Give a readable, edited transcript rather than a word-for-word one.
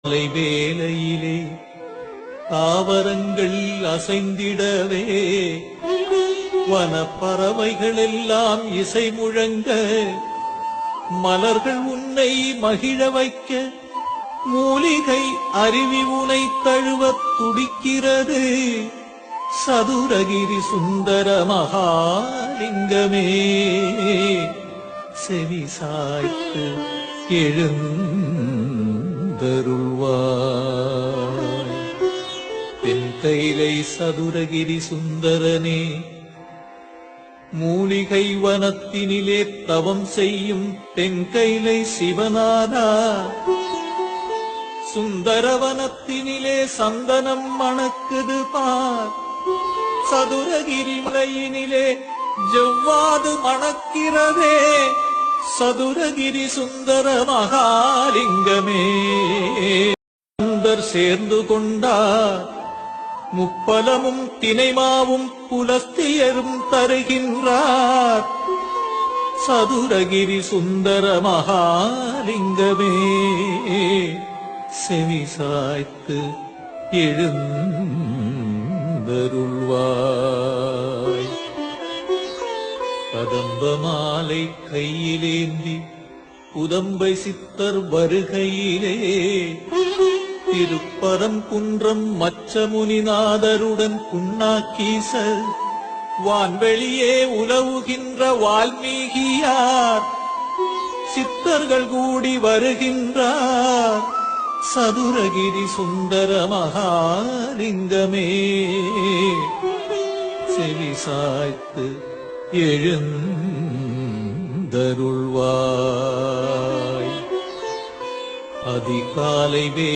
வேளையிலே தாவரங்கள் அசைந்திடவே வனப்பறவைகள் எல்லாம் இசை முழங்க மலர்கள் உன்னை மகிழ வைக்க மூலிகை அருவி உனை தழுவத் துடிக்கிறது. சதுரகிரி சுந்தர மகாலிங்கமே செவி சாய்த்து எழுந்தருள்வாய். தென்கைலை சதுரகிரி சுந்தரனே மூலிகை வனத்தினிலே தவம் செய்யும் தென்கைலை சிவனானா, சுந்தரவனத்தினிலே சந்தனம் மணக்குது பார். சதுரகிரி மலையினிலே ஜவ்வாது மணக்கிறதே. சதுரகிரி சுந்தர மகாலிங்கமே சுந்தர் சேர்ந்து கொண்டார். முப்பலமும் தினைமாவும் புலஸ்தியரும் தருகின்றார். சதுரகிரி சுந்தர மகாலிங்கமே செவி சாய்த்து எழுந்தருள்வாய். கதம்ப மாலை கையிலேந்தி புதம்பை சித்தர் வருகையிலே திருப்பரங்குன்றம் மச்சமுனிநாதருடன் புண்ணாக்கீசர் வான்வெளியே உலவுகின்ற வால்மீகியார் சித்தர்கள் கூடி வருகின்றார். சதுரகிரி சுந்தர மகாலிங்கமே செவி சாய்த்து எழுந்தருள்வாய். அதிகாலை